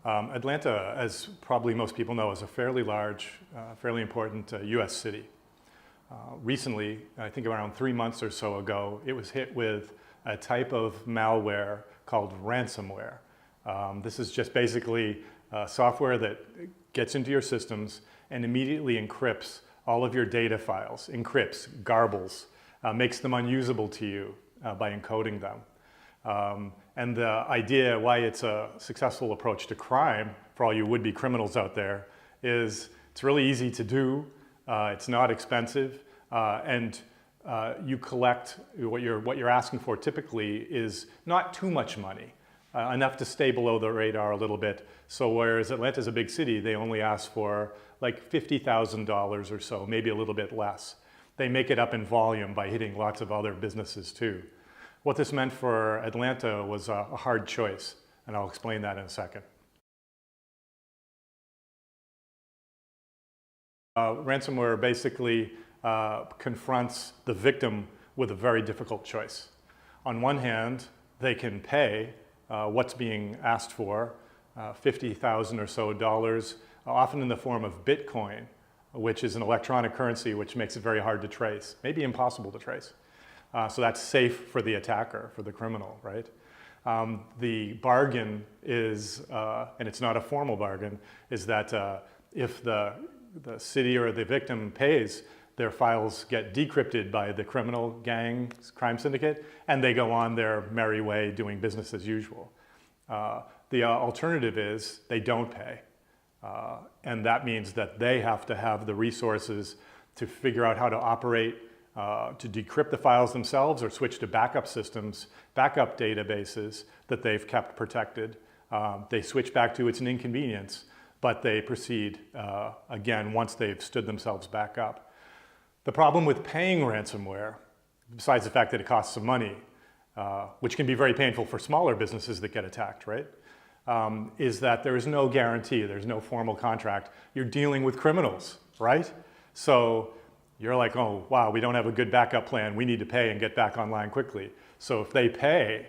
Atlanta, as probably most people know, is a fairly large, fairly important US city. Recently, I think around 3 months or so ago, it was hit with a type of malware called ransomware. This is just basically software that gets into your systems and immediately encrypts all of your data files, encrypts, garbles, makes them unusable to you by encoding them. And the idea why it's a successful approach to crime for all you would-be criminals out there is it's really easy to do, it's not expensive, and you collect what you're asking for typically is not too much money, enough to stay below the radar a little bit. So whereas Atlanta's a big city, they only ask for like $50,000 or so, maybe a little bit less. They make it up in volume by hitting lots of other businesses too. What this meant for Atlanta was a hard choice, and I'll explain that in a second. Ransomware basically confronts the victim with a very difficult choice. On one hand, they can pay what's being asked for, $50,000 or so dollars, often in the form of Bitcoin, which is an electronic currency which makes it very hard to trace, maybe impossible to trace. So that's safe for the attacker, for the criminal, right? The bargain is, and it's not a formal bargain, is that if the city or the victim pays, their files get decrypted by the criminal gang, crime syndicate, and they go on their merry way doing business as usual. The alternative is they don't pay. And that means that they have to have the resources to figure out how to operate, to decrypt the files themselves or switch to backup systems, backup databases that they've kept protected. They switch back to it's an inconvenience, but they proceed again once they've stood themselves back up. The problem with paying ransomware, besides the fact that it costs some money, which can be very painful for smaller businesses that get attacked, right? Is that there is no guarantee, there's no formal contract. You're dealing with criminals, right? So you're like, oh, wow, we don't have a good backup plan. We need to pay and get back online quickly. So if they pay,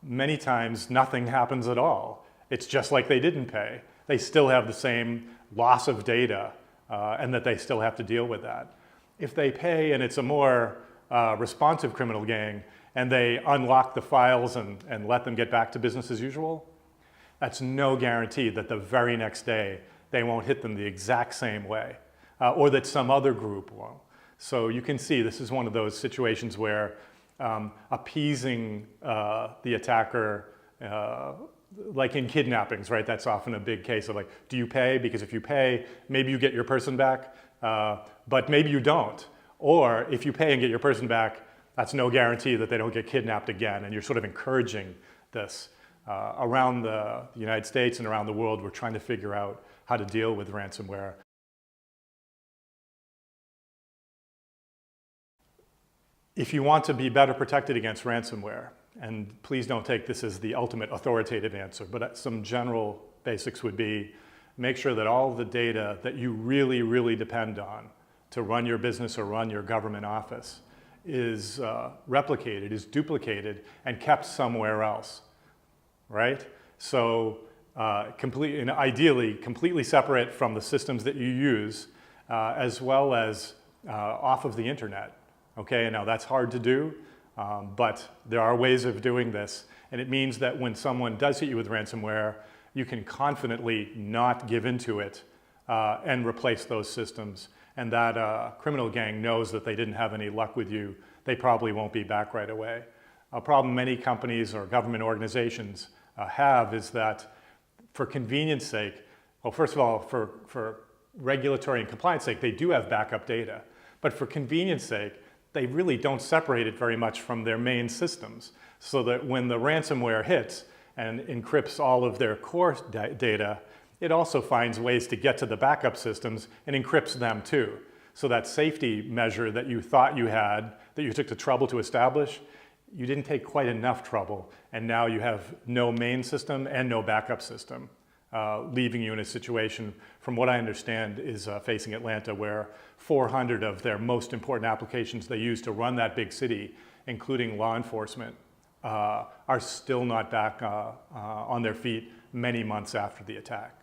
many times nothing happens at all. It's just like they didn't pay. They still have the same loss of data and that they still have to deal with that. If they pay and it's a more responsive criminal gang and they unlock the files and let them get back to business as usual, that's no guarantee that the very next day they won't hit them the exact same way, or that some other group won't. So you can see this is one of those situations where appeasing the attacker, like in kidnappings, right? That's often a big case of like, do you pay? Because if you pay, maybe you get your person back, but maybe you don't. Or if you pay and get your person back, that's no guarantee that they don't get kidnapped again, and you're sort of encouraging this. Around the United States and around the world, we're trying to figure out how to deal with ransomware. If you want to be better protected against ransomware, and please don't take this as the ultimate authoritative answer, but some general basics would be make sure that all the data that you really, really depend on to run your business or run your government office is replicated, is duplicated, and kept somewhere else. Right? So ideally completely separate from the systems that you use, as well as off of the internet. Okay, now that's hard to do, but there are ways of doing this, and it means that when someone does hit you with ransomware, you can confidently not give into it and replace those systems, and that criminal gang knows that they didn't have any luck with you. They probably won't be back right away. A problem many companies or government organizations have is that for convenience sake, well, first of all, for regulatory and compliance sake, they do have backup data. But for convenience sake, they really don't separate it very much from their main systems. So that when the ransomware hits and encrypts all of their core data, it also finds ways to get to the backup systems and encrypts them too. So that safety measure that you thought you had, that you took the trouble to establish, you didn't take quite enough trouble, and now you have no main system and no backup system, leaving you in a situation, from what I understand, is facing Atlanta, where 400 of their most important applications they use to run that big city, including law enforcement, are still not back on their feet many months after the attack.